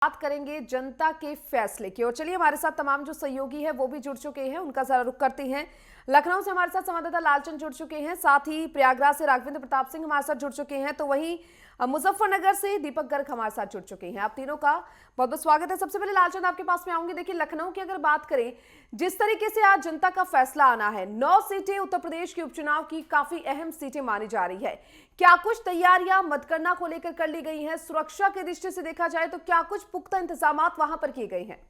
बात करेंगे जनता के फैसले की। और चलिए, हमारे साथ तमाम जो सहयोगी है वो भी जुड़ चुके हैं, उनका जरा रुख करते हैं। लखनऊ से हमारे साथ संवाददाता लालचंद जुड़ चुके हैं, साथ ही प्रयागराज से राघवेंद्र प्रताप सिंह हमारे साथ जुड़ चुके हैं, तो वहीं मुजफ्फरनगर से दीपक गर्ग हमारे साथ जुड़ चुके हैं। आप तीनों का बहुत बहुत स्वागत है। सबसे पहले लालचंद, आपके पास में आऊंगी। देखिए, लखनऊ की अगर बात करें, जिस तरीके से आज जनता का फैसला आना है, 9 सीटें उत्तर प्रदेश के उपचुनाव की काफी अहम सीटें मानी जा रही है। क्या कुछ तैयारियां मतगणना को लेकर कर ली गई हैं? सुरक्षा के दृष्टि से देखा जाए तो क्या कुछ पुख्ता इंतजाम वहां पर किए गए हैं?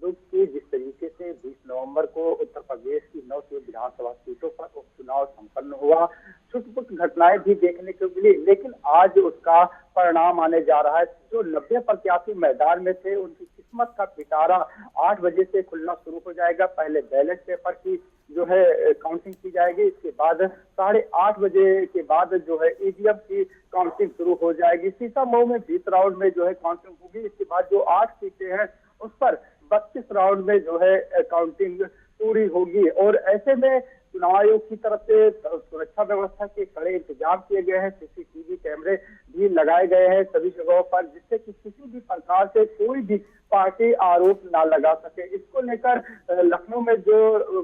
कि जिस तरीके से 20 नवंबर को उत्तर प्रदेश की 9 विधानसभा सीटों पर उपचुनाव संपन्न हुआ, छुटपुट घटनाएं भी देखने को मिली, लेकिन आज उसका परिणाम आने जा रहा है। जो 90 प्रत्याशी मैदान में थे, उनकी किस्मत का पिटारा 8 बजे से खुलना शुरू हो जाएगा। पहले बैलेट पेपर की जो है काउंटिंग की जाएगी, इसके बाद 8:30 बजे के बाद जो है ईवीएम की काउंटिंग शुरू हो जाएगी। सीतामऊ में 20 राउंड में जो है काउंटिंग होगी। इसके बाद जो 8 सीटें हैं उस पर 32 राउंड में जो है काउंटिंग पूरी होगी। और ऐसे में चुनाव आयोग की तरफ से सुरक्षा व्यवस्था के कड़े इंतजाम किए गए हैं। सीसीटीवी कैमरे भी लगाए गए हैं सभी जगहों पर, जिससे कि किसी भी प्रकार से कोई भी पार्टी आरोप ना लगा सके। इसको लेकर लखनऊ में जो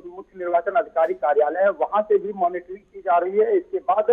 मुख्य निर्वाचन अधिकारी कार्यालय है, वहां से भी मॉनिटरिंग की जा रही है। इसके बाद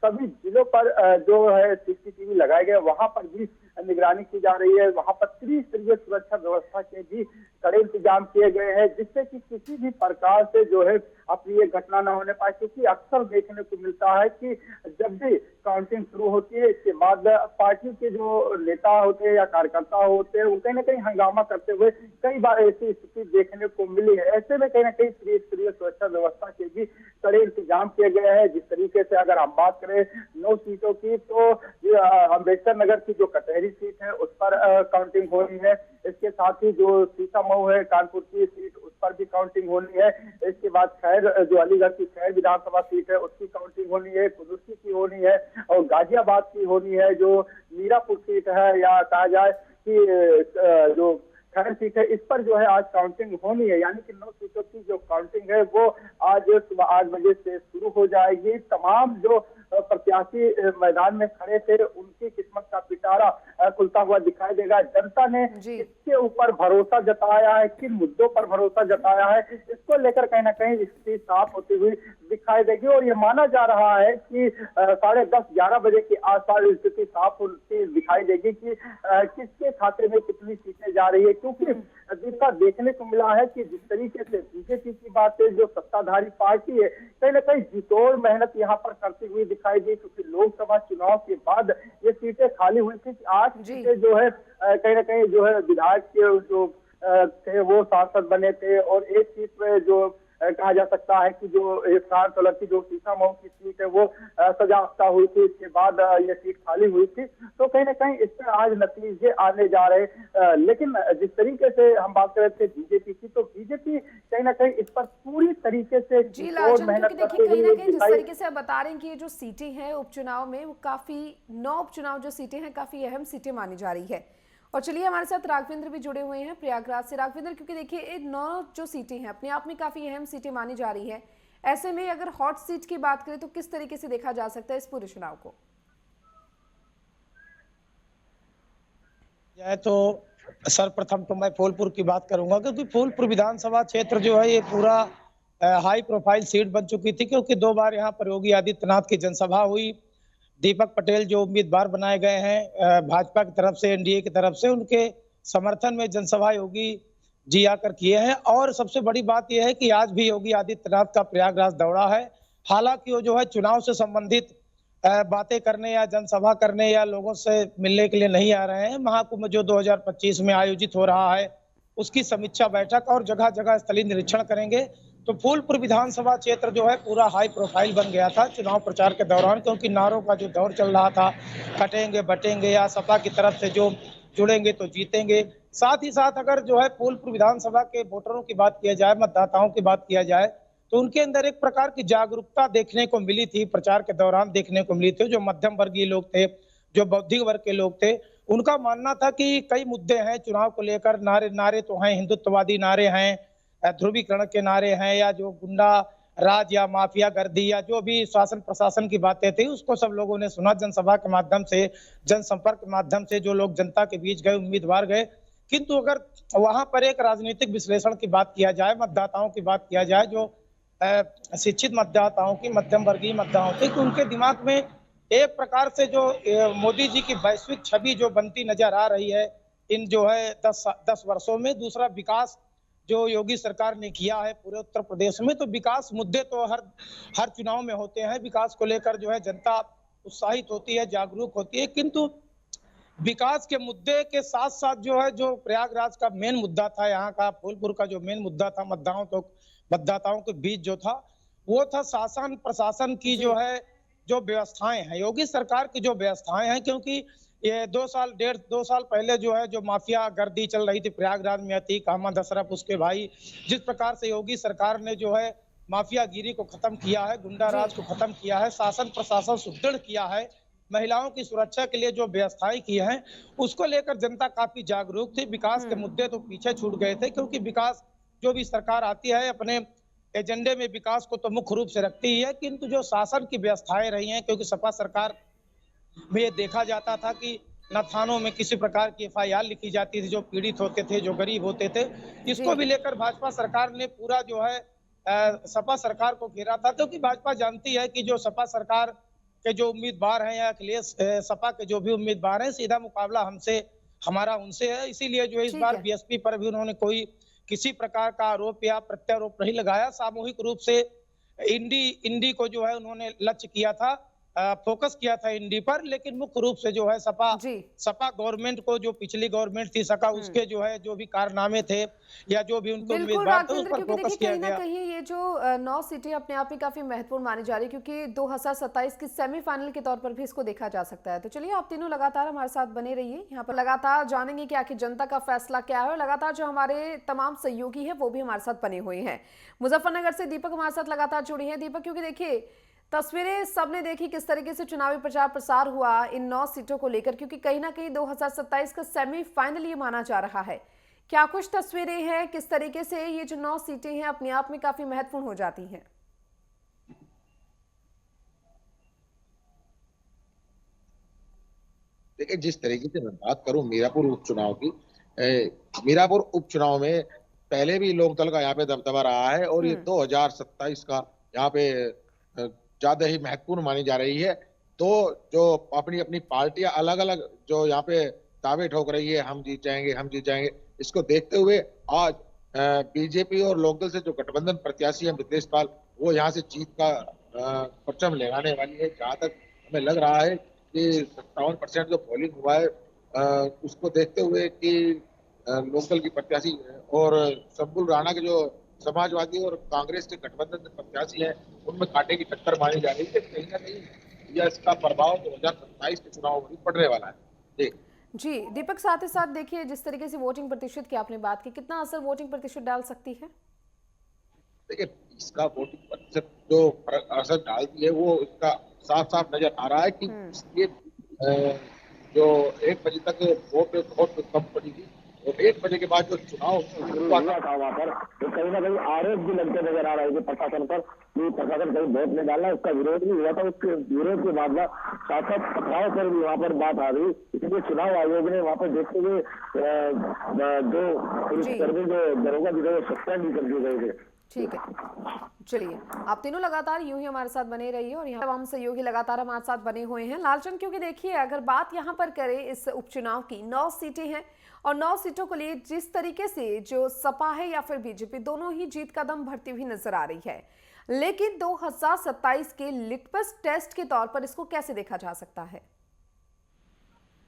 सभी जिलों पर जो है सीसीटीवी लगाए गए, वहां पर भी निगरानी की जा रही है। वहां पर त्रिस्तरीय सुरक्षा व्यवस्था के भी कड़े इंतजाम किए गए हैं, जिससे कि किसी भी प्रकार से जो है अप्रिय घटना न होने पाए। क्योंकि अक्सर देखने को मिलता है कि जब भी काउंटिंग शुरू होती है, इसके बाद पार्टी के जो नेता होते हैं या कार्यकर्ता होते हैं, वो कहीं ना कहीं हंगामा करते हुए कई बार ऐसी स्थिति देखने को मिली है। ऐसे में कहीं ना कहीं त्रिस्तरीय सुरक्षा व्यवस्था के भी कड़े इंतजाम किए गए हैं। जिस तरीके से अगर हम बात करें 9 सीटों की, तो अम्बेडकर नगर की जो कटहरी सीट है उस पर काउंटिंग हो रही है। इसके साथ ही जो सीतामऊ है, कानपुर की सीट, उस पर भी काउंटिंग होनी है। इसके बाद खैर जो अलीगढ़ की खैर विधानसभा सीट है, उसकी काउंटिंग होनी है, कुदुर्सी की होनी है और गाजियाबाद की होनी है। जो मीरापुर सीट है या कहा जाए कि जो खैर सीट है, इस पर जो है आज काउंटिंग होनी है। यानी कि 9 सीटों की जो काउंटिंग है वो आज सुबह 8 बजे से शुरू हो जाएगी। तमाम जो प्रत्याशी मैदान में खड़े थे, उनकी किस्मत का पिटारा खुलता हुआ दिखाई देगा। जनता ने इसके ऊपर भरोसा जताया है, किन मुद्दों पर भरोसा जताया है, इसको लेकर कहीं ना कहीं स्थिति साफ होती हुई दिखाई देगी। और ये माना जा रहा है कि 10:30-11 बजे के आसपास स्थिति साफ होती दिखाई देगी कि किसके खाते में कितनी सीटें जा रही है। क्योंकि जिसका देखने को मिला है कि जिस तरीके से बीजेपी की बात है, जो सत्ताधारी पार्टी है, कहीं ना कहीं जितोड़ मेहनत यहाँ पर करती हुई दिखाई दी। क्योंकि लोकसभा चुनाव के बाद ये सीटें खाली हुई थी। 8 सीटें जो है कहीं ना कहीं जो है विधायक के जो थे वो सांसद बने थे, और एक सीट पे जो कहा जा सकता है कि जो एक कांतलर की जो सीतामऊ की सीट है वो सजाफ्ता हुई थी। इसके बाद ये सीट खाली हुई थी। तो कहीं ना कहीं इसमें आज नतीजे आने जा रहे। लेकिन जिस तरीके से हम बात कर रहे थे बीजेपी की, तो बीजेपी कहीं ना कहीं इस पर पूरी तरीके से मेहनत करते हुए जिस तरीके से आप बता रहे हैं कि ये जो सीटें हैं उपचुनाव में, वो काफी 9 उपचुनाव जो सीटें हैं काफी अहम सीटें मानी जा रही है। और चलिए, हमारे साथ राघवेंद्र भी जुड़े हुए हैं प्रयागराज से। राघवेंद्र, क्योंकि देखिए ये 9 जो सीटें हैं अपने आप में काफी अहम सीटें मानी जा रही है, ऐसे में अगर हॉट सीट की बात करें तो किस तरीके से देखा जा सकता है इस पूरे चुनाव को? तो सर्वप्रथम तो मैं फूलपुर की बात करूंगा, क्योंकि फूलपुर विधानसभा क्षेत्र जो है ये पूरा हाई प्रोफाइल सीट बन चुकी थी। क्योंकि 2 बार यहाँ पर योगी आदित्यनाथ की जनसभा हुई। दीपक पटेल जो उम्मीदवार बनाए गए हैं भाजपा की तरफ से, एनडीए की तरफ से, उनके समर्थन में जनसभा योगी जी आकर किए हैं। और सबसे बड़ी बात यह है कि आज भी योगी आदित्यनाथ का प्रयागराज दौरा है। हालांकि वो जो है चुनाव से संबंधित बातें करने या जनसभा करने या लोगों से मिलने के लिए नहीं आ रहे हैं। महाकुंभ जो 2025 में आयोजित हो रहा है, उसकी समीक्षा बैठक और जगह जगह स्थलीय निरीक्षण करेंगे। तो फूलपुर विधानसभा क्षेत्र जो है पूरा हाई प्रोफाइल बन गया था चुनाव प्रचार के दौरान, क्योंकि नारों का जो दौर चल रहा था, कटेंगे बटेंगे या सपा की तरफ से जो जुड़ेंगे तो जीतेंगे। साथ ही साथ अगर जो है फूलपुर विधानसभा के वोटरों की बात किया जाए, मतदाताओं की बात किया जाए, तो उनके अंदर एक प्रकार की जागरूकता देखने को मिली थी, प्रचार के दौरान देखने को मिली थी। जो मध्यम वर्गीय लोग थे, जो बौद्धिक वर्ग के लोग थे, उनका मानना था कि कई मुद्दे हैं चुनाव को लेकर। नारे तो हैं, हिंदुत्ववादी नारे हैं, ध्रुवीकरण के नारे हैं, या जो गुंडा राज या माफिया गर्दी या जो भी शासन प्रशासन की बातें थी उसको सब लोगों ने सुना। जनसभा के माध्यम से, जनसंपर्क के माध्यम से जो लोग जनता के बीच गए, उम्मीदवार गए। किंतु अगर वहां पर एक राजनीतिक विश्लेषण की बात किया जाए, मतदाताओं की बात किया जाए, जो शिक्षित मतदाताओं की, मध्यम वर्गीय मतदाताओं की, तो उनके दिमाग में एक प्रकार से जो मोदी जी की वैश्विक छवि जो बनती नजर आ रही है इन जो है 10 वर्षों में। दूसरा, विकास जो योगी सरकार ने किया है पूरे उत्तर प्रदेश में, तो विकास मुद्दे तो हर चुनाव में होते हैं। विकास को लेकर जो है जनता उत्साहित होती है, जागरूक होती है। किंतु विकास के मुद्दे के साथ साथ जो है, जो प्रयागराज का मेन मुद्दा था, यहाँ का फूलपुर का जो मेन मुद्दा था मतदाताओं के बीच जो था, वो था शासन प्रशासन की जो है जो व्यवस्थाएं हैं, योगी सरकार की जो व्यवस्थाएं हैं। क्योंकि ये 2 साल पहले जो है जो माफिया गर्दी चल रही थी प्रयागराज में, अतीक अहमद अशरफ उसके भाई, जिस प्रकार से योगी सरकार ने जो है माफियागिरी को खत्म किया है, गुंडा राज को खत्म किया है, शासन प्रशासन सुदृढ़ किया है, महिलाओं की सुरक्षा के लिए जो व्यवस्थाएं की हैं, उसको लेकर जनता काफी जागरूक थी। विकास के मुद्दे तो पीछे छूट गए थे, क्योंकि विकास जो भी सरकार आती है अपने एजेंडे में विकास को तो मुख्य रूप से रखती ही है। किंतु जो शासन की व्यवस्थाएं रही हैं, क्योंकि सपा सरकार में ये देखा जाता था कि न थानों में किसी प्रकार की FIR लिखी जाती थी, जो पीड़ित होते थे, जो गरीब होते थे। इसको भी लेकर भाजपा सरकार ने पूरा जो है सपा सरकार को घेरा था, क्योंकि भाजपा जानती है कि जो सपा सरकार के जो उम्मीदवार हैं या अखिलेश सपा के जो भी उम्मीदवार हैं, सीधा मुकाबला हमारा उनसे है। इसीलिए जो इस बार BSP पर भी उन्होंने कोई किसी प्रकार का आरोप या प्रत्यारोप नहीं लगाया। सामूहिक रूप से इंडी को जो है उन्होंने लक्ष्य किया था, फोकस किया था इंडी पर। लेकिन मुख्य रूप से जो है सपा गवर्नमेंट को, जो पिछली गवर्नमेंट थी सपा, उसके जो है जो भी कारनामे थे या जो भी उनके उम्मीदवार थे, उस पर फोकस किया गया। कहीं ये जो 9 सीटें अपने आप में काफी महत्वपूर्ण मानी जा रही, क्योंकि 2027 की सेमीफाइनल के तौर पर भी इसको देखा जा सकता है। तो चलिए, आप तीनों लगातार हमारे साथ बने रहिए, यहाँ पर लगातार जानेंगे कि आखिर जनता का फैसला क्या है। और लगातार जो हमारे तमाम सहयोगी है वो भी हमारे साथ बने हुए हैं। मुजफ्फरनगर से दीपक हमारे साथ लगातार जुड़ी है। दीपक, क्योंकि देखिए तस्वीरें सबने देखी किस तरीके से चुनावी प्रचार प्रसार हुआ इन 9 सीटों को लेकर, क्योंकि कहीं ना कहीं 2027 का सेमीफाइनल ये माना जा रहा है। क्या कुछ तस्वीरें हैं, किस तरीके से ये जो 9 सीटें हैं अपने आप में काफी महत्वपूर्ण हो जाती हैं? देखिए, जिस तरीके से मैं बात करूं मीरापुर उपचुनाव की, मीरापुर उपचुनाव में पहले भी लोकदल का यहाँ पे दबदबा रहा है, और ये 2027 का यहाँ पे ज्यादा ही महत्वपूर्ण मानी जा रही है। तो जो अपनी अपनी पार्टियां अलग अलग जो यहाँ पे दावे ठोक रही है, हम जीत जाएंगे, हम जीत जाएंगे, इसको देखते हुए आज बीजेपी और लोकदल से जो गठबंधन प्रत्याशी है मिथिलेश पाल, वो यहाँ से जीत का परचम लगाने वाली है। जहाँ तक हमें लग रहा है कि 57% जो पोलिंग हुआ है, उसको देखते हुए कि लोकदल की प्रत्याशी और शंभुल राणा के जो समाजवादी और कांग्रेस के गठबंधन प्रत्याशी हैं, उनमें कांटे की टक्कर मानी जा रही है। कहीं ना कहीं यह इसका प्रभाव 2027 के चुनाव में पड़ने वाला है। जी दीपक, साथ ही साथ देखिए जिस तरीके से वोटिंग प्रतिशत की आपने बात की, कितना असर वोटिंग प्रतिशत डाल सकती है? देखिए, इसका वोटिंग प्रतिशत जो असर डालती है वो इसका साफ साफ नजर आ रहा है कि ये जो 1 बजे तक वोट बहुत कम पड़ी थी, और 1 बजे के बाद जो चुनाव हुआ था वहाँ पर, तो कहीं ना कहीं आरोप भी लगते नजर आ रहा है प्रशासन पर कि प्रशासन कहीं वोट नहीं डाला। उसका विरोध भी हुआ था, उसके विरोध के बाद शासक पथराव पर भी वहाँ पर बात आ रही। इसलिए चुनाव आयोग ने वहाँ पर देखते हुए 2 पुलिसकर्मी जो दरोगा जी को सस्पेंड भी कर दिए गए थे। ठीक है, चलिए आप तीनों लगातार यूं ही हमारे साथ बने रहिए, और यहाँ तमाम सहयोगी लगातार हमारे साथ बने हुए हैं। लालचंद, क्योंकि देखिए अगर बात यहाँ पर करें इस उपचुनाव की, 9 सीटें हैं और 9 सीटों को लिए जिस तरीके से जो सपा है या फिर बीजेपी, दोनों ही जीत का दम भरती हुई नजर आ रही है। लेकिन 2027 के लिटमस टेस्ट के तौर पर इसको कैसे देखा जा सकता है?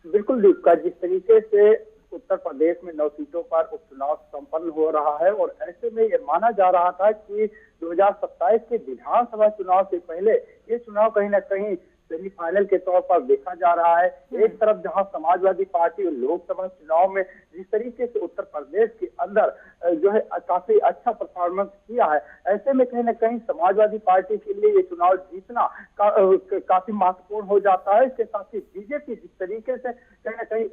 बिल्कुल दीपिका, जिस तरीके से उत्तर प्रदेश में 9 सीटों पर उपचुनाव संपन्न हो रहा है, और ऐसे में ये माना जा रहा था कि 2027 के विधानसभा चुनाव से पहले ये चुनाव कहीं ना कहीं सेमीफाइनल के तौर पर देखा जा रहा है। एक तरफ जहां समाजवादी पार्टी लोकसभा चुनाव में जिस तरीके से उत्तर प्रदेश के अंदर जो है काफी अच्छा परफॉर्मेंस किया है, ऐसे में कहीं ना कहीं समाजवादी पार्टी के लिए ये चुनाव जीतना काफी महत्वपूर्ण हो जाता है। इसके साथ ही बीजेपी जिस तरीके से कहीं ना कहीं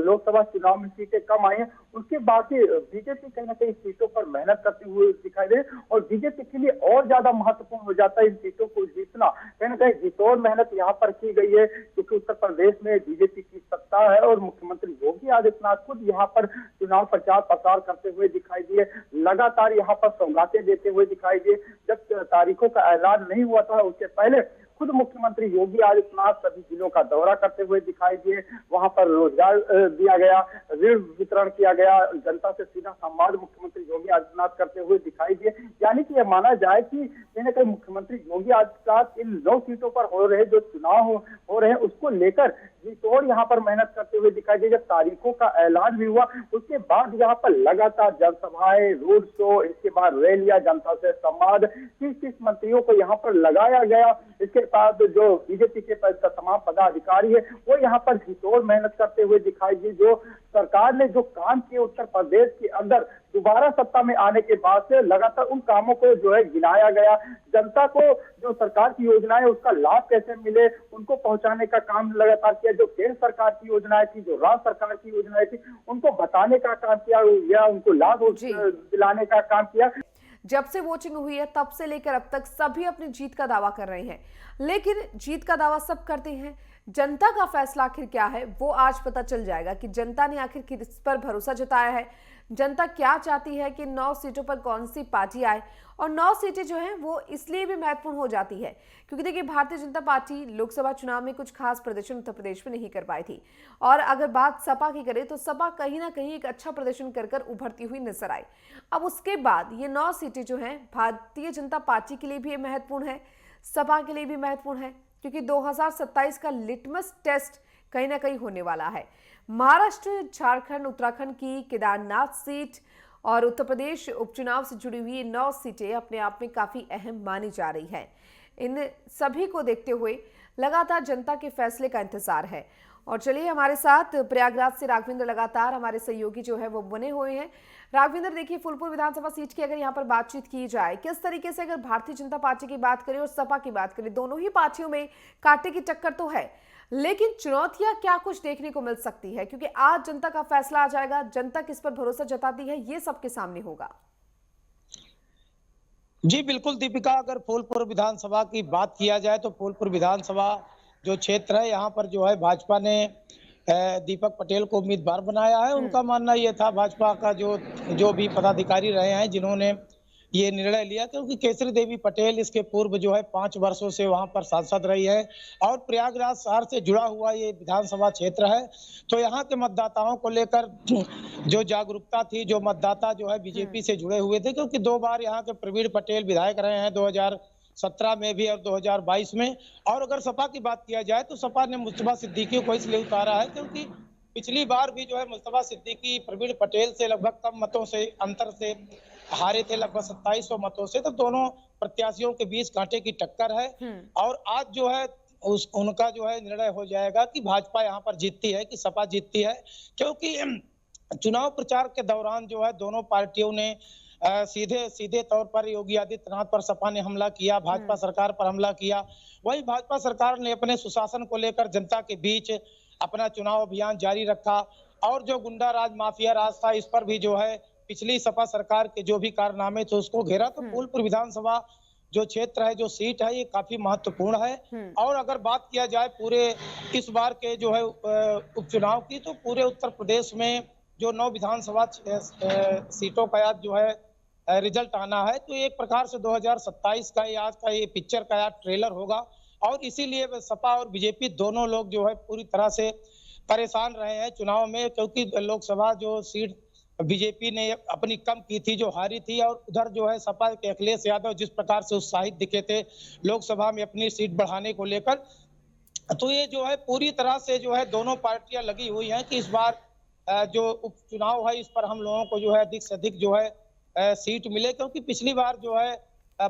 लोकसभा चुनाव में सीटें कम आई हैं, उसके बाद ही बीजेपी कहीं ना कहीं सीटों पर मेहनत करती हुई दिखाई दे और बीजेपी के लिए और ज्यादा महत्वपूर्ण हो जाता है इन सीटों को जीतना। कहीं ना कहीं जीतोड़ मेहनत यहाँ पर की गई है, क्योंकि उत्तर प्रदेश में बीजेपी की सत्ता है और मुख्यमंत्री योगी आदित्यनाथ खुद यहाँ पर चुनाव प्रचार प्रसार करते हुए दिखाई दिए, लगातार यहाँ पर सौगातें देते हुए दिखाई दिए। जब तारीखों का ऐलान नहीं हुआ था उससे पहले खुद मुख्यमंत्री योगी आदित्यनाथ सभी जिलों का दौरा करते हुए दिखाई दिए, वहां पर रोजगार दिया गया, ऋण वितरण किया गया, जनता से सीधा संवाद मुख्यमंत्री योगी आदित्यनाथ करते हुए दिखाई दिए। यानी कि यह माना जाए कि कहीं ना कहीं मुख्यमंत्री योगी आदित्यनाथ इन 9 सीटों पर हो रहे जो चुनाव हो रहे हैं उसको लेकर जीतोड़ यहाँ पर मेहनत करते हुए दिखाई दिए। जब तारीखों का ऐलान भी हुआ उसके बाद यहाँ पर लगातार जनसभाएं, रोड शो, इसके बाद रैलियां, जनता से संवाद, 30 मंत्रियों को यहाँ पर लगाया गया। इसके साथ जो बीजेपी के तमाम पदाधिकारी है वो यहाँ पर जीतोड़ मेहनत करते हुए दिखाई दिए। जो सरकार ने जो काम किए उत्तर प्रदेश के अंदर दोबारा सत्ता में आने के बाद से लगातार उन कामों को जो है गिनाया गया। जनता को जो सरकार की योजनाएं उसका लाभ कैसे मिले उनको पहुंचाने का काम लगातार किया। जो केंद्र सरकार की योजनाएं थी, जो राज्य सरकार की योजनाएं थी, उनको बताने का काम किया या उनको लाभ दिलाने का काम किया। जब से वोटिंग हुई है तब से लेकर अब तक सभी अपनी जीत का दावा कर रहे हैं, लेकिन जीत का दावा सब करते हैं, जनता का फैसला आखिर क्या है वो आज पता चल जाएगा कि जनता ने आखिर किस पर भरोसा जताया है। जनता क्या चाहती है कि 9 सीटों पर कौन सी पार्टी आए, और 9 सीटें जो हैं वो इसलिए भी महत्वपूर्ण हो जाती है क्योंकि देखिए भारतीय जनता पार्टी लोकसभा चुनाव में कुछ खास प्रदर्शन उत्तर प्रदेश में नहीं कर पाई थी, और अगर बात सपा की करें तो सपा कहीं ना कहीं एक अच्छा प्रदर्शन कर उभरती हुई नजर आई। अब उसके बाद ये 9 सीटें जो हैं भारतीय जनता पार्टी के लिए भी महत्वपूर्ण है, सपा के लिए भी महत्वपूर्ण है, क्योंकि 2027 का लिटमस टेस्ट कहीं ना कहीं होने वाला है। महाराष्ट्र, झारखंड, उत्तराखंड की केदारनाथ सीट और उत्तर प्रदेश उपचुनाव से जुड़ी हुई 9 सीटें अपने आप में काफी अहम मानी जा रही हैं। इन सभी को देखते हुए लगातार जनता के फैसले का इंतजार है। और चलिए हमारे साथ प्रयागराज से राघवेंद्र लगातार हमारे सहयोगी जो है वो बने हुए हैं। राघवेंद्र, देखिए फूलपुर विधानसभा सीट की अगर यहाँ पर बातचीत की जाए, किस तरीके से अगर भारतीय जनता पार्टी की बात करें और सपा की बात करें, दोनों ही पार्टियों में कांटे की टक्कर तो है, लेकिन चुनौतियां क्या कुछ देखने को मिल सकती है, क्योंकि आज जनता का फैसला आ जाएगा, जनता किस पर भरोसा जताती है ये सबके सामने होगा। जी बिल्कुल दीपिका, अगर फूलपुर विधानसभा की बात किया जाए तो फूलपुर विधानसभा जो क्षेत्र है यहाँ पर जो है भाजपा ने दीपक पटेल को उम्मीदवार बनाया है। उनका मानना ये था, भाजपा का जो भी पदाधिकारी रहे हैं जिन्होंने ये निर्णय लिया, क्योंकि केसरी देवी पटेल इसके पूर्व जो है 5 वर्षों से वहां पर सांसद रही है और प्रयागराज शहर से जुड़ा हुआ ये विधानसभा क्षेत्र है। तो यहाँ के मतदाताओं को लेकर जो जागरूकता थी, जो मतदाता जो है बीजेपी से जुड़े हुए थे, क्योंकि 2 बार यहाँ के प्रवीण पटेल विधायक रहे हैं, 2017 में भी और 2022 में। और अगर सपा की बात किया जाए तो सपा ने मुस्तफा सिद्दीकी को इसलिए उतारा है क्योंकि पिछली बार भी जो है मुस्तफा सिद्दीकी प्रवीण पटेल से लगभग कम मतों से अंतर से हारे थे, लगभग 2700 मतों से। तो दोनों प्रत्याशियों के बीच कांटे की टक्कर है। और आज जो है उनका जो है निर्णय हो जाएगा कि भाजपा यहाँ पर जीतती है कि सपा जीतती है, क्योंकि चुनाव प्रचार के दौरान जो है दोनों पार्टियों ने सीधे तौर पर योगी आदित्यनाथ पर सपा ने हमला किया, भाजपा सरकार पर हमला किया। वही भाजपा सरकार ने अपने सुशासन को लेकर जनता के बीच अपना चुनाव अभियान जारी रखा, और जो गुंडा राज, माफिया राज था, इस पर भी जो है पिछली सपा सरकार के जो भी कारनामे थे उसको घेरा। तो फूलपुर विधानसभा जो क्षेत्र है, जो सीट है, ये काफी महत्वपूर्ण है। और अगर बात किया जाए पूरे इस बार के जो है उपचुनाव की, तो पूरे उत्तर प्रदेश में जो 9 विधानसभा सीटों का आज जो है रिजल्ट आना है, तो एक प्रकार से 2027 का आज का ये पिक्चर का ट्रेलर होगा। और इसीलिए सपा और बीजेपी दोनों लोग जो है पूरी तरह से परेशान रहे हैं चुनाव में, क्योंकि लोकसभा जो सीट बीजेपी ने अपनी कम की थी, जो हारी थी, और उधर जो है सपा के अखिलेश यादव जिस प्रकार से उत्साहित दिखे थे लोकसभा में अपनी सीट बढ़ाने को लेकर, तो ये जो है पूरी तरह से जो है दोनों पार्टियां लगी हुई हैं कि इस बार जो उपचुनाव है इस पर हम लोगों को जो है अधिक से अधिक जो है सीट मिले, क्योंकि पिछली बार जो है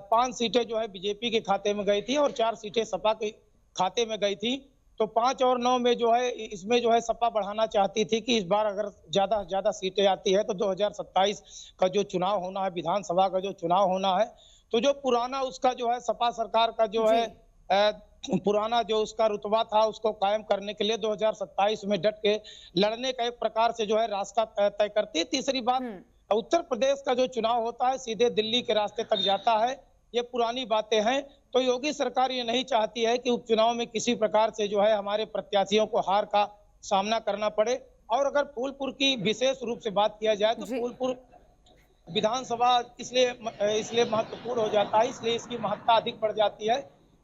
5 सीटें जो है बीजेपी के खाते में गई थी और 4 सीटें सपा के खाते में गई थी। तो 5 और 9 में जो है इसमें जो है सपा बढ़ाना चाहती थी कि इस बार अगर ज्यादा से ज्यादा सीटें आती है तो 2027 का जो चुनाव होना है, विधानसभा का जो चुनाव होना है, तो जो पुराना उसका जो है सपा सरकार का जो है पुराना जो उसका रुतबा था उसको कायम करने के लिए 2027 में डट के लड़ने का एक प्रकार से जो है रास्ता तय करती है। तीसरी बात, उत्तर प्रदेश का जो चुनाव होता है सीधे दिल्ली के रास्ते तक जाता है, ये पुरानी बातें हैं। तो योगी सरकार ये नहीं चाहती है कि उपचुनाव में किसी प्रकार से जो है हमारे प्रत्याशियों को हार का सामना करना पड़े। और अगर फूलपुर की विशेष रूप से बात किया जाए तो फूलपुर विधानसभा इसलिए महत्वपूर्ण हो जाता है, इसलिए इसकी महत्ता अधिक बढ़ जाती है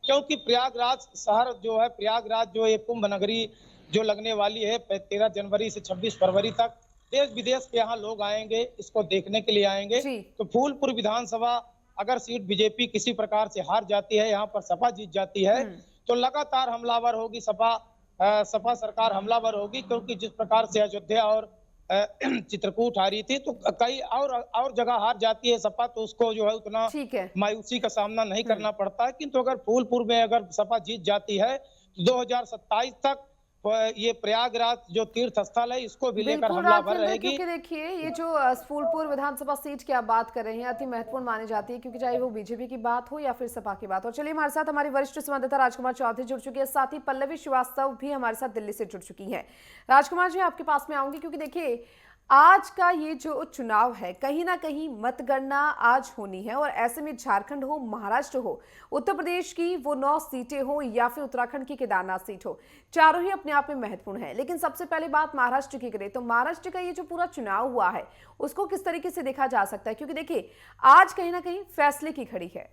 क्योंकि प्रयागराज शहर जो है, प्रयागराज जो एक कुंभ नगरी जो लगने वाली है 13 जनवरी से 26 फरवरी तक, देश विदेश के यहाँ लोग आएंगे, इसको देखने के लिए आएंगे। तो फूलपुर विधानसभा अगर सीट बीजेपी किसी प्रकार से हार जाती है, यहाँ पर सपा जीत जाती है, तो लगातार हमलावर होगी सपा सरकार हमलावर होगी, क्योंकि जिस प्रकार से अयोध्या और चित्रकूट हारी थी तो कई और जगह हार जाती है सपा, तो उसको जो है उतना मायूसी का सामना नहीं करना पड़ता है। किंतु अगर फूलपुर में अगर सपा जीत जाती है तो 2027 तक ये प्रयागराज जो तीर्थ स्थल है इसको भी लेकर हमलावर रहेगी। क्योंकि देखिए ये जो फूलपुर विधानसभा सीट की आप बात कर रहे हैं अति महत्वपूर्ण मानी जाती है, क्योंकि चाहे वो बीजेपी की बात हो या फिर सपा की बात हो। चलिए हमारे साथ हमारे वरिष्ठ संवाददाता राजकुमार चौधरी जुड़ चुके हैं, साथ ही पल्लवी श्रीवास्तव भी हमारे साथ दिल्ली से जुड़ चुकी है। राजकुमार जी, आपके पास में आऊंगी क्योंकि देखिए आज का ये जो चुनाव है कहीं ना कहीं मतगणना आज होनी है, और ऐसे में झारखंड हो, महाराष्ट्र हो, उत्तर प्रदेश की वो 9 सीटें हो या फिर उत्तराखंड की केदारनाथ सीट हो, चारों ही अपने आप में महत्वपूर्ण है। लेकिन सबसे पहले बात महाराष्ट्र की करें तो महाराष्ट्र का ये जो पूरा चुनाव हुआ है उसको किस तरीके से देखा जा सकता है, क्योंकि देखिए आज कहीं ना कहीं फैसले की घड़ी है।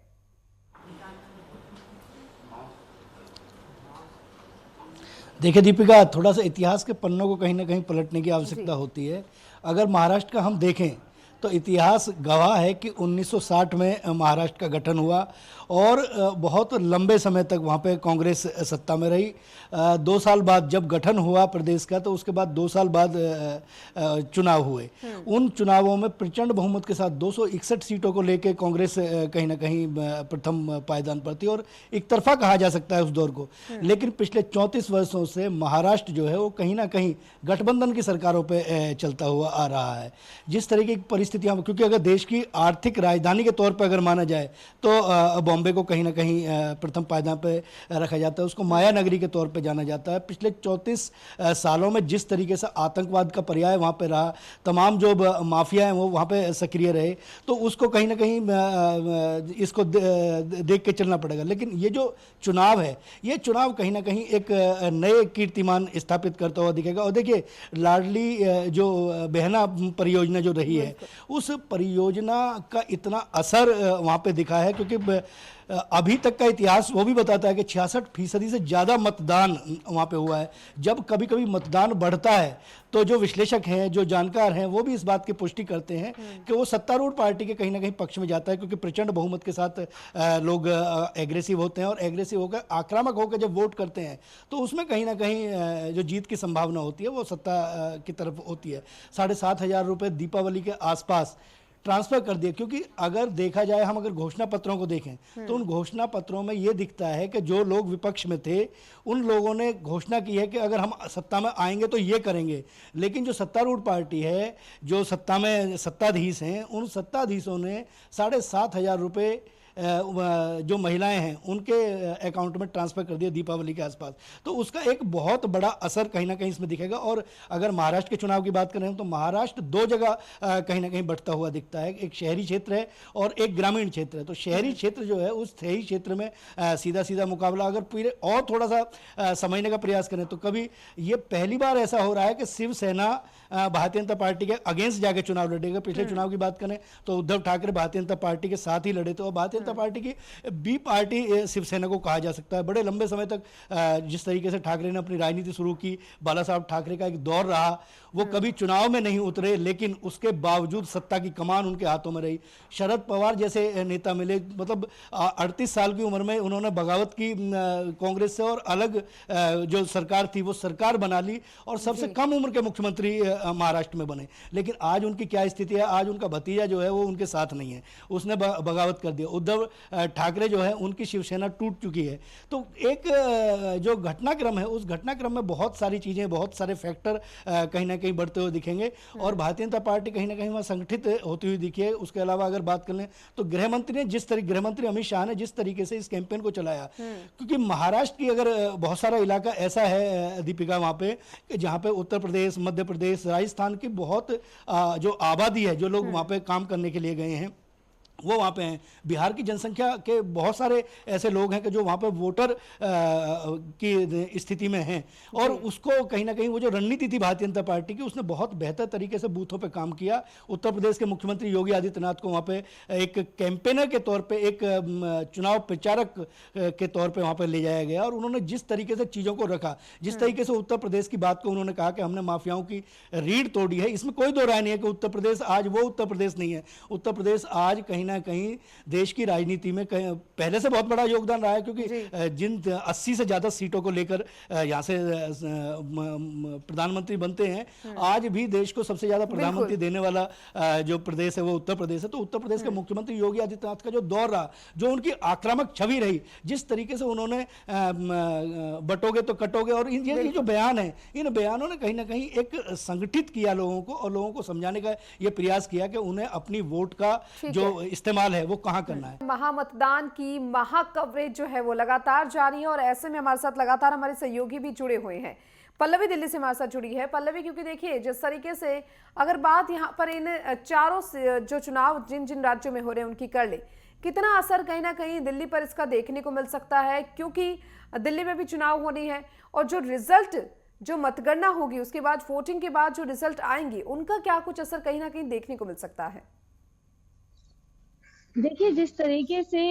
देखिए दीपिका, थोड़ा सा इतिहास के पन्नों को कहीं ना कहीं पलटने की आवश्यकता होती है। अगर महाराष्ट्र का हम देखें तो इतिहास गवाह है कि 1960 में महाराष्ट्र का गठन हुआ और बहुत लंबे समय तक वहाँ पे कांग्रेस सत्ता में रही। 2 साल बाद जब गठन हुआ प्रदेश का तो उसके बाद 2 साल बाद चुनाव हुए। उन चुनावों में प्रचंड बहुमत के साथ 261 सीटों को लेके कांग्रेस कहीं ना कहीं प्रथम पायदान पर थी और एक तरफा कहा जा सकता है उस दौर को। लेकिन पिछले 34 वर्षों से महाराष्ट्र जो है वो कहीं ना कहीं गठबंधन की सरकारों पर चलता हुआ आ रहा है। जिस तरीके की परिस्थितियाँ, क्योंकि अगर देश की आर्थिक राजधानी के तौर पर अगर माना जाए तो बॉम्बे को कहीं ना कहीं प्रथम पायदान पर रखा जाता है, उसको माया नगरी के तौर पर जाना जाता है। पिछले 34 सालों में जिस तरीके से आतंकवाद का पर्याय वहाँ पे रहा, तमाम जो माफिया हैं वो वहाँ पे सक्रिय रहे, तो उसको कहीं ना कहीं इसको देख के चलना पड़ेगा। लेकिन ये जो चुनाव है, ये चुनाव कहीं ना कहीं एक नए कीर्तिमान स्थापित करता हुआ दिखेगा। और देखिए लाडली जो बहना परियोजना जो रही है, उस परियोजना का इतना असर वहाँ पे दिखा है, क्योंकि अभी तक का इतिहास वो भी बताता है कि 66% से ज़्यादा मतदान वहाँ पे हुआ है। जब कभी कभी मतदान बढ़ता है तो जो विश्लेषक हैं, जो जानकार हैं, वो भी इस बात की पुष्टि करते हैं कि वो सत्तारूढ़ पार्टी के कहीं ना कहीं पक्ष में जाता है, क्योंकि प्रचंड बहुमत के साथ लोग एग्रेसिव होते हैं और एग्रेसिव होकर आक्रामक होकर जब वोट करते हैं तो उसमें कहीं ना कहीं जो जीत की संभावना होती है वो सत्ता की तरफ होती है। 7,500 रुपये दीपावली के आसपास ट्रांसफर कर दिया, क्योंकि अगर देखा जाए, हम अगर घोषणा पत्रों को देखें तो उन घोषणा पत्रों में ये दिखता है कि जो लोग विपक्ष में थे उन लोगों ने घोषणा की है कि अगर हम सत्ता में आएंगे तो ये करेंगे। लेकिन जो सत्तारूढ़ पार्टी है, जो सत्ता में सत्ताधीश हैं, उन सत्ताधीशों ने 7,500 रुपये जो महिलाएं हैं उनके अकाउंट में ट्रांसफर कर दिया दीपावली के आसपास। तो उसका एक बहुत बड़ा असर कहीं ना कहीं इसमें दिखेगा। और अगर महाराष्ट्र के चुनाव की बात करें तो महाराष्ट्र 2 जगह कहीं ना कहीं बढ़ता हुआ दिखता है, एक शहरी क्षेत्र है और एक ग्रामीण क्षेत्र है। तो शहरी क्षेत्र जो है उस शहरी क्षेत्र में सीधा सीधा मुकाबला अगर पूरे और थोड़ा सा समझने का प्रयास करें तो कभी ये पहली बार ऐसा हो रहा है कि शिवसेना भारतीय जनता पार्टी के अगेंस्ट जाके चुनाव लड़ेगा। पिछले चुनाव की बात करें तो उद्धव ठाकरे भारतीय जनता पार्टी के साथ ही लड़े थे और भारतीय जनता पार्टी की बी पार्टी शिवसेना को कहा जा सकता है। बड़े लंबे समय तक जिस तरीके से ठाकरे ने अपनी राजनीति शुरू की, बाला साहब ठाकरे का एक दौर रहा, वो कभी चुनाव में नहीं उतरे, लेकिन उसके बावजूद सत्ता की कमान उनके हाथों में रही। शरद पवार जैसे नेता मिले, मतलब 38 साल की उम्र में उन्होंने बगावत की कांग्रेस से और अलग जो सरकार थी वो सरकार बना ली और सबसे कम उम्र के मुख्यमंत्री महाराष्ट्र में बने। लेकिन आज उनकी क्या स्थिति है, आज उनका भतीजा जो है वो उनके साथ नहीं है, उसने बगावत कर दिया। उद्धव उद्धव ठाकरे जो है उनकी शिवसेना टूट चुकी है। तो एक जो घटनाक्रम है उस घटनाक्रम में बहुत सारी चीज़ें, बहुत सारे फैक्टर कहीं ना कहीं बढ़ते हुए दिखेंगे और भारतीय जनता पार्टी कहीं ना कहीं वहाँ संगठित होती हुई दिखी है। उसके अलावा अगर बात कर लें तो गृहमंत्री अमित शाह ने जिस तरीके से इस कैंपेन को चलाया, क्योंकि महाराष्ट्र की अगर बहुत सारा इलाका ऐसा है दीपिका वहाँ पे कि जहाँ पे उत्तर प्रदेश, मध्य प्रदेश, राजस्थान की बहुत जो आबादी है, जो लोग वहाँ पे काम करने के लिए गए हैं वो वहाँ पे हैं। बिहार की जनसंख्या के बहुत सारे ऐसे लोग हैं कि जो वहाँ पे वोटर की स्थिति में हैं और उसको कहीं ना कहीं वो जो रणनीति थी भारतीय जनता पार्टी की, उसने बहुत बेहतर तरीके से बूथों पे काम किया। उत्तर प्रदेश के मुख्यमंत्री योगी आदित्यनाथ को वहाँ पे एक कैंपेनर के तौर पे, एक चुनाव प्रचारक के तौर पे वहाँ पे ले जाया गया और उन्होंने जिस तरीके से चीज़ों को रखा, जिस तरीके से उत्तर प्रदेश की बात को उन्होंने कहा कि हमने माफियाओं की रीढ़ तोड़ी है, इसमें कोई दो राय नहीं है कि उत्तर प्रदेश आज वो उत्तर प्रदेश नहीं है। उत्तर प्रदेश आज कहीं ना कहीं देश की राजनीति में पहले से बहुत बड़ा योगदान रहा है, क्योंकि जिन 80 से ज्यादा सीटों को लेकर यहाँ से प्रधानमंत्री बनते हैं, आज भी देश को सबसे ज्यादा प्रधानमंत्री देने वाला जो प्रदेश है वो उत्तर प्रदेश है। तो उत्तर प्रदेश के मुख्यमंत्री योगी आदित्यनाथ का जो दौर रहा, जो उनकी आक्रामक छवि रही, जिस तरीके से उन्होंने बटोगे तो कटोगे, और ये जो बयान है, इन बयानों ने कहीं ना कहीं एक संगठित किया लोगों को और लोगों को समझाने का ये प्रयास किया कि उन्हें अपनी वोट का जो इस्तेमाल है वो कहाँ करना है। महामतदान की महा कवरेज जो है वो लगातार जारी है और ऐसे में हमारे साथ लगातार हमारे सहयोगी भी जुड़े हुए हैं। पल्लवी दिल्ली से हमारे साथ जुड़ी है। पल्लवी, क्योंकि देखिए जिस तरीके से अगर बात यहाँ पर इन चारों जो चुनाव जिन जिन राज्यों में हो रहे हैं उनकी कर ले, कितना असर कहीं ना कहीं दिल्ली पर इसका देखने को मिल सकता है, क्योंकि दिल्ली में भी चुनाव होनी है और जो रिजल्ट, जो मतगणना होगी उसके बाद वोटिंग के बाद जो रिजल्ट आएंगे उनका क्या कुछ असर कहीं ना कहीं देखने को मिल सकता है? देखिए, जिस तरीके से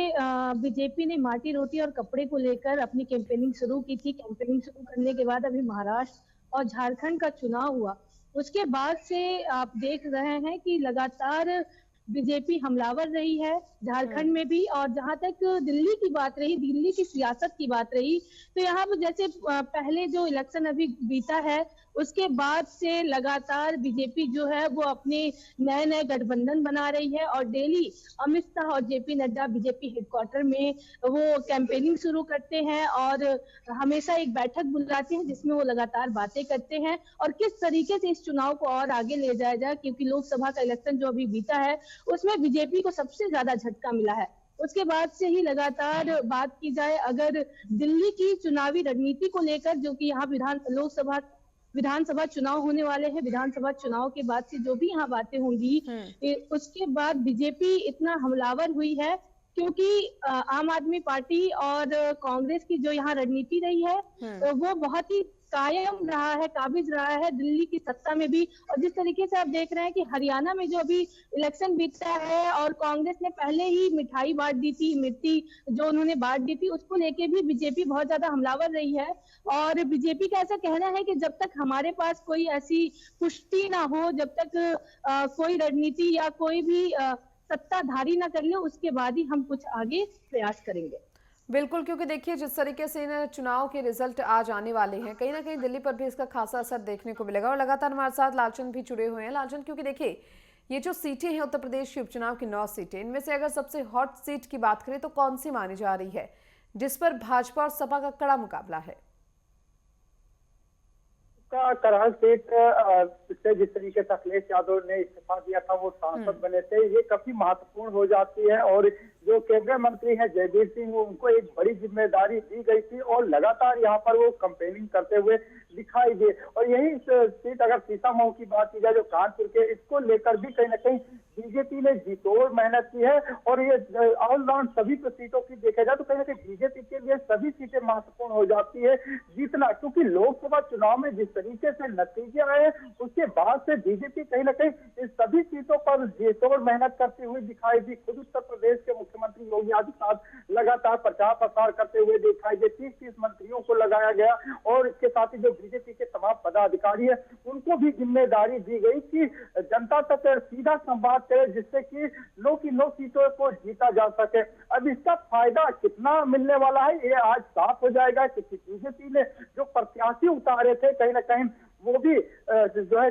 बीजेपी ने माटी रोटी और कपड़े को लेकर अपनी कैंपेनिंग शुरू की थी, कैंपेनिंग शुरू करने के बाद अभी महाराष्ट्र और झारखंड का चुनाव हुआ, उसके बाद से आप देख रहे हैं कि लगातार बीजेपी हमलावर रही है झारखंड में भी। और जहां तक दिल्ली की बात रही, दिल्ली की सियासत की बात रही, तो यहाँ पर जैसे पहले जो इलेक्शन अभी बीता है उसके बाद से लगातार बीजेपी जो है वो अपने नए नए गठबंधन बना रही है और डेली अमित शाह और जेपी नड्डा बीजेपी हेडक्वार्टर में वो कैंपेनिंग शुरू करते हैं और हमेशा एक बैठक बुलाते हैं जिसमें वो लगातार बातें करते हैं और किस तरीके से इस चुनाव को और आगे ले जाया जाए, क्योंकि लोकसभा का इलेक्शन जो अभी बीता है उसमें बीजेपी को सबसे ज्यादा झटका मिला है। उसके बाद से ही लगातार बात की जाए अगर दिल्ली की चुनावी रणनीति को लेकर, जो कि यहाँ विधानसभा चुनाव होने वाले हैं, विधानसभा चुनाव के बाद से जो भी यहाँ बातें होंगी, उसके बाद बीजेपी इतना हमलावर हुई है क्योंकि आम आदमी पार्टी और कांग्रेस की जो यहाँ रणनीति रही है वो बहुत ही कायम रहा है, काबिज रहा है दिल्ली की सत्ता में भी। और जिस तरीके से आप देख रहे हैं कि हरियाणा में जो अभी इलेक्शन बीता है और कांग्रेस ने पहले ही मिठाई बांट दी थी, मिट्टी जो उन्होंने बांट दी थी, उसको लेके भी बीजेपी बहुत ज्यादा हमलावर रही है। और बीजेपी का ऐसा कहना है कि जब तक हमारे पास कोई ऐसी पुष्टि ना हो, जब तक कोई रणनीति या कोई भी सत्ताधारी ना कर ले, उसके बाद ही हम कुछ आगे प्रयास करेंगे। बिल्कुल, क्योंकि देखिए जिस तरीके से इन चुनाव के रिजल्ट आज आने वाले हैं, कहीं ना कहीं दिल्ली पर भी इसका खासा असर देखने को मिलेगा। और लगातार हमारे साथ लालचंद भी जुड़े हुए हैं। लालचंद, क्योंकि देखिए ये जो सीटें हैं उत्तर प्रदेश के उपचुनाव की 9 सीटें, इनमें से अगर सबसे हॉट सीट की बात करें तो कौन सी मानी जा रही है जिस पर भाजपा और सपा का कड़ा मुकाबला है? करहल सीट से जिस तरीके से अखिलेश यादव ने इस्तीफा दिया था, वो सांसद बने थे, ये काफी महत्वपूर्ण हो जाती है। और जो केंद्रीय मंत्री हैं जयवीर सिंह, उनको एक बड़ी जिम्मेदारी दी गई थी और लगातार यहाँ पर वो कैंपेनिंग करते हुए दिखाई दिए। और यही सीट अगर सीतामऊ की बात की जाए जो कानपुर के, इसको लेकर भी कहीं ना कहीं बीजेपी ने जीतोड़ मेहनत की है। और ये ऑलराउंड सभी सीटों की देखा जाए तो कहीं ना कहीं बीजेपी के लिए सभी सीटें महत्वपूर्ण हो जाती है जीतना, क्योंकि लोकसभा चुनाव में जिस तरीके से नतीजे आए उसके बाद से बीजेपी कहीं ना कहीं इस सभी सीटों पर जीतोड़ मेहनत करती हुई दिखाई दी। खुद उत्तर प्रदेश के मुख्यमंत्री योगी आदित्यनाथ लगातार प्रचार प्रसार करते हुए दिखाई दे। 30 मंत्रियों को लगाया गया और इसके साथ ही जो बीजेपी के तमाम पदाधिकारी है उनको भी जिम्मेदारी दी गई कि जनता तक सीधा संवाद करे, जिससे कि 9 की 9 सीटों को जीता जा सके। अब इसका फायदा कितना मिलने वाला है ये आज साफ हो जाएगा, क्योंकि बीजेपी ने जो प्रत्याशी उतारे थे कहीं ना कहीं वो भी जो है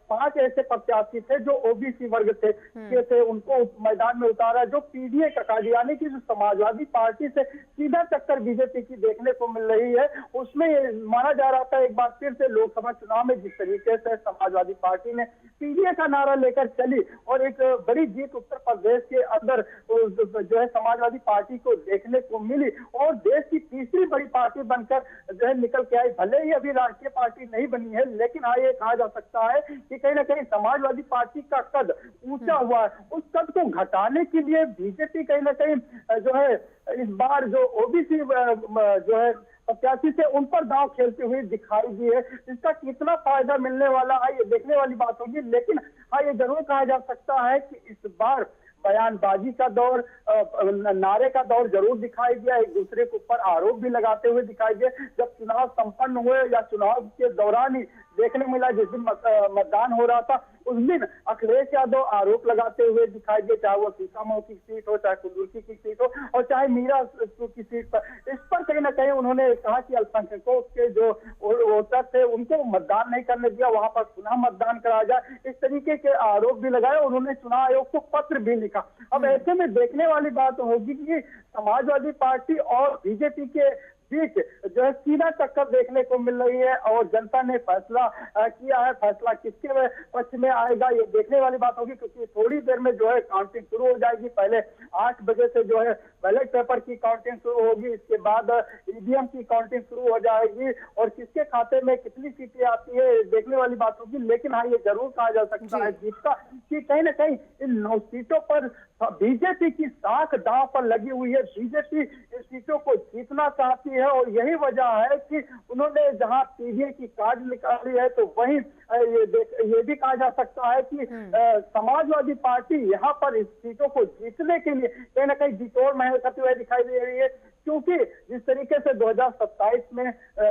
5 ऐसे प्रत्याशी थे जो ओबीसी वर्ग के थे, उनको मैदान में उतारा। जो पीडीए का यानी कि जो समाजवादी पार्टी से सीधा टक्कर बीजेपी की देखने को मिल रही है, उसमें ये माना जा रहा था एक बार फिर से लोकसभा चुनाव में जिस तरीके से समाजवादी पार्टी ने पीडीए का नारा लेकर चली और एक बड़ी जीत उत्तर प्रदेश के अंदर जो है समाजवादी पार्टी को देखने को मिली और देश की तीसरी बड़ी पार्टी बनकर जो है निकल के आई। भले ही अभी राष्ट्रीय पार्टी नहीं बनी है, लेकिन हाँ ये कहा जा सकता है कि कहीं ना कहीं समाजवादी पार्टी का कद ऊंचा हुआ है। उस कद को घटाने के लिए बीजेपी कहीं ना कहीं जो है इस बार जो ओबीसी जो है प्रत्याशी से उन पर दांव खेलते हुए दिखाई दी है। इसका कितना फायदा मिलने वाला है ये देखने वाली बात होगी, लेकिन हाँ ये जरूर कहा जा सकता है कि इस बार बयानबाजी का दौर, नारे का दौर जरूर दिखाई दिया। एक दूसरे के ऊपर आरोप भी लगाते हुए दिखाई दिए। जब चुनाव संपन्न हुए या चुनाव के दौरान ही देखने मिला, जिस दिन मतदान हो रहा था उस दिन अखिलेश यादव आरोप लगाते हुए दिखाई दिए, चाहे वो सीतामऊ की सीट हो, चाहे कुंदुरकी की सीट हो और चाहे मीरा की सीट पर। इस पर कहीं ना कहीं उन्होंने कहा कि अल्पसंख्यकों के जो वोटर थे उनको मतदान नहीं करने दिया, वहां पर पुनः मतदान कराया जाए, इस तरीके के आरोप भी लगाए। उन्होंने चुनाव आयोग को पत्र भी लिखा। अब ऐसे में देखने वाली बात होगी कि समाजवादी पार्टी और बीजेपी के बीच जो है सीधा टक्कर देखने को मिल रही है और जनता ने फैसला किया है। फैसला किसके पक्ष में आएगा ये देखने वाली बात होगी, क्योंकि थोड़ी देर में जो है काउंटिंग शुरू हो जाएगी। पहले 8 बजे से जो है बैलेट पेपर की काउंटिंग शुरू होगी, इसके बाद ईवीएम की काउंटिंग शुरू हो जाएगी और किसके खाते में कितनी सीटें आती है देखने वाली बात होगी। लेकिन हाँ ये जरूर कहा जा सकता है जीत का कि कहीं ना कहीं इन 9 सीटों पर बीजेपी की साख दांव पर लगी हुई है। बीजेपी इन सीटों को जीतना चाहती है और यही वजह है कि उन्होंने जहां पीडीए की कार्ड निकाली है तो वहीं ये भी कहा जा सकता है कि समाजवादी पार्टी यहां पर इस सीटों को जीतने के लिए कहीं ना कहीं जितोड़ मेहनत करते हुए दिखाई दे रही है, क्योंकि जिस तरीके से 2027 में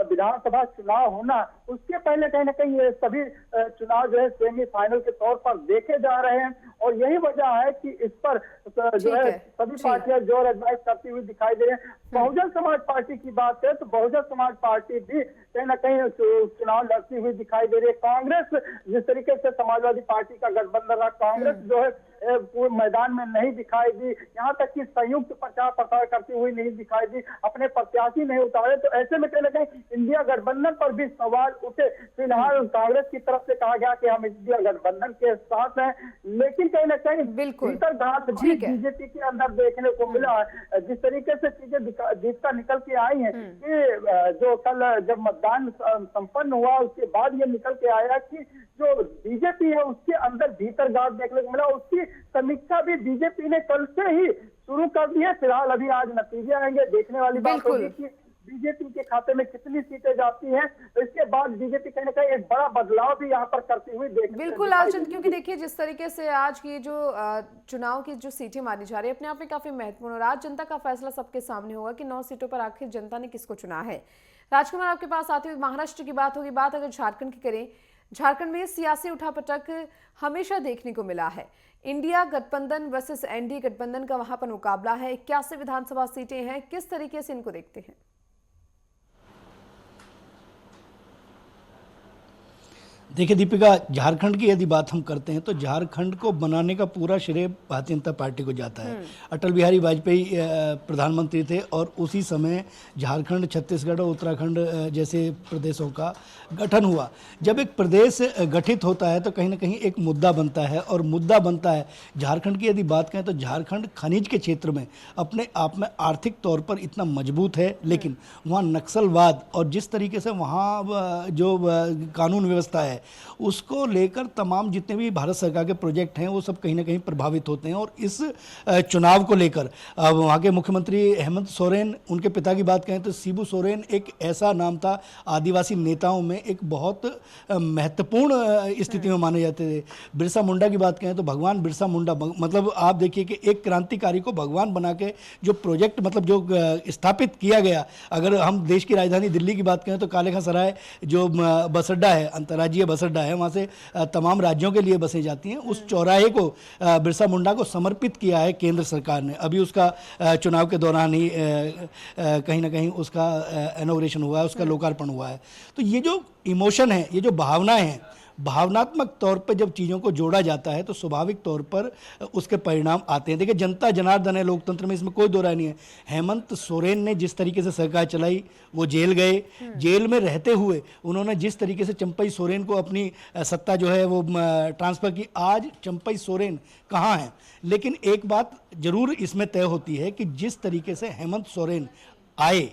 विधानसभा चुनाव होना, उसके पहले कहीं ना कहीं ये सभी चुनाव जो है सेमीफाइनल के तौर पर देखे जा रहे हैं और यही वजह है कि इस पर जो है सभी पार्टियां जोर एडवाइस करती हुई दिखाई दे रही है। बहुजन समाज पार्टी की बात है तो बहुजन समाज पार्टी भी कहीं ना कहीं चुनाव लड़ती हुई दिखाई दे रही है। कांग्रेस जिस तरीके से समाजवादी पार्टी का गठबंधन रहा, कांग्रेस जो है पूरे मैदान में नहीं दिखाई दी, यहाँ तक कि संयुक्त प्रचार प्रसार करती हुई नहीं दिखाई दी, अपने प्रत्याशी नहीं उतारे। तो ऐसे में कहीं ना कहीं इंडिया गठबंधन पर भी सवाल उठे। फिलहाल कांग्रेस की तरफ से कहा गया कि हम इंडिया गठबंधन के साथ हैं, लेकिन कहीं ना कहीं भीतर घात भी बीजेपी के अंदर देखने को मिला है। जिस तरीके से चीजें जीतता निकल के आई है कि जो कल जब मतदान संपन्न हुआ उसके बाद ये निकल के आया कि जो बीजेपी है उसके अंदर भीतर गांठ देखने को मिला। उसकी समीक्षा भी बीजेपी ने कल से ही शुरू कर दी है। फिलहाल अभी आज नतीजे आएंगे, देखने वाली बात होगी कि बीजेपी के खाते में कितनी सीटें जाती हैं। तो इसके बाद बीजेपी कहीं ना कहीं एक बड़ा बदलाव भी यहाँ पर करती हुई देखने बिल्कुल लालचंद, क्योंकि देखिए जिस तरीके से आज की जो चुनाव की जो सीटें मानी जा रही है अपने आप में काफी महत्वपूर्ण और आज जनता का फैसला सबके सामने होगा कि 9 सीटों पर आखिर जनता ने किसको चुना है। राजकुमार आपके पास आते हुए महाराष्ट्र की बात होगी। बात अगर झारखंड की करें, झारखंड में सियासी उठापटक हमेशा देखने को मिला है। इंडिया गठबंधन वर्सेस एनडीए गठबंधन का वहां पर मुकाबला है। 81 विधानसभा सीटें हैं, किस तरीके से इनको देखते हैं? देखिए दीपिका, झारखंड की यदि बात हम करते हैं तो झारखंड को बनाने का पूरा श्रेय भारतीय जनता पार्टी को जाता है। अटल बिहारी वाजपेयी प्रधानमंत्री थे और उसी समय झारखंड, छत्तीसगढ़ और उत्तराखंड जैसे प्रदेशों का गठन हुआ। जब एक प्रदेश गठित होता है तो कहीं ना कहीं एक मुद्दा बनता है और मुद्दा बनता है। झारखंड की यदि बात करें तो झारखंड खनिज के क्षेत्र में अपने आप में आर्थिक तौर पर इतना मजबूत है, लेकिन वहाँ नक्सलवाद और जिस तरीके से वहाँ जो कानून व्यवस्था है उसको लेकर तमाम जितने भी भारत सरकार के प्रोजेक्ट हैं वो सब कहीं ना कहीं प्रभावित होते हैं। और इस चुनाव को लेकर वहाँ के मुख्यमंत्री हेमंत सोरेन, उनके पिता की बात करें तो शिबू सोरेन एक ऐसा नाम था आदिवासी नेताओं में एक बहुत महत्वपूर्ण स्थिति में माने जाते थे। बिरसा मुंडा की बात करें तो भगवान बिरसा मुंडा, मतलब आप देखिए कि एक क्रांतिकारी को भगवान बना के जो प्रोजेक्ट मतलब जो स्थापित किया गया। अगर हम देश की राजधानी दिल्ली की बात करें तो कालेखा सराय जो बस अड्डा है, अंतर्राज्यीय बस अड्डा है, वहाँ से तमाम राज्यों के लिए बसें जाती हैं। उस चौराहे को बिरसा मुंडा को समर्पित किया है केंद्र सरकार ने। अभी उसका चुनाव के दौरान ही कहीं ना कहीं उसका इनॉग्रेशन हुआ है, उसका लोकार्पण हुआ है। तो ये जो इमोशन है, ये जो भावनाएं हैं, भावनात्मक तौर पर जब चीज़ों को जोड़ा जाता है तो स्वाभाविक तौर पर उसके परिणाम आते हैं। देखिए, जनता जनार्दन है लोकतंत्र में, इसमें कोई दो राय नहीं है। हेमंत सोरेन ने जिस तरीके से सरकार चलाई, वो जेल गए, जेल में रहते हुए उन्होंने जिस तरीके से चंपई सोरेन को अपनी सत्ता जो है वो ट्रांसफ़र की। आज चंपई सोरेन कहाँ हैं? लेकिन एक बात जरूर इसमें तय होती है कि जिस तरीके से हेमंत सोरेन आए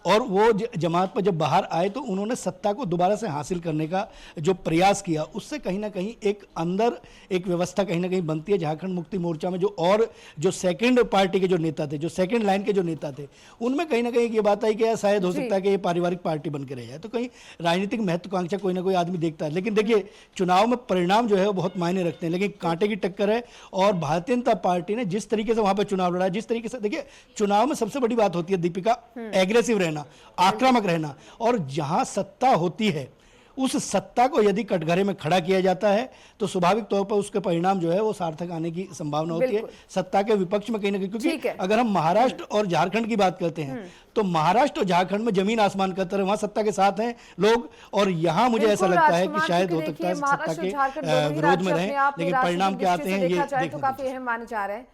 और वो जमात पर जब बाहर आए तो उन्होंने सत्ता को दोबारा से हासिल करने का जो प्रयास किया, उससे कहीं ना कहीं एक अंदर एक व्यवस्था कहीं ना कहीं बनती है। झारखंड मुक्ति मोर्चा में जो सेकंड पार्टी के जो नेता थे, जो सेकंड लाइन के जो नेता थे, उनमें कहीं ना कहीं ये बात आई कि यार शायद हो सकता है कि ये पारिवारिक पार्टी बन के रह जाए। तो कहीं राजनीतिक महत्वाकांक्षा कोई ना कोई आदमी देखता है। लेकिन देखिए, चुनाव में परिणाम जो है वो बहुत मायने रखते हैं। लेकिन कांटे की टक्कर है और भारतीय जनता पार्टी ने जिस तरीके से वहां पर चुनाव लड़ा, जिस तरीके से, देखिए चुनाव में सबसे बड़ी बात होती है दीपिका, एग्रेसिव रहना, आक्रामक रहना। और जहां सत्ता होती है उस सत्ता को यदि कटघरे में खड़ा किया जाता है तो स्वाभाविक तौर पर उसके परिणाम जो है वो सार्थक आने की संभावना होती है। सत्ता के विपक्ष में कहीं ना कहीं, क्योंकि अगर हम महाराष्ट्र और झारखंड की बात करते हैं तो महाराष्ट्र और झारखंड में जमीन आसमान का अंतर है। वहां सत्ता के साथ हैं लोग और यहाँ मुझे ऐसा लगता है कि शायद हो सकता है सत्ता के विरोध में रहें, लेकिन परिणाम क्या आते हैं ये देखना काफी अहम माने जा रहे हैं।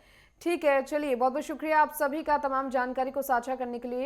ठीक है, चलिए बहुत बहुत शुक्रिया आप सभी का तमाम जानकारी को साझा करने के लिए।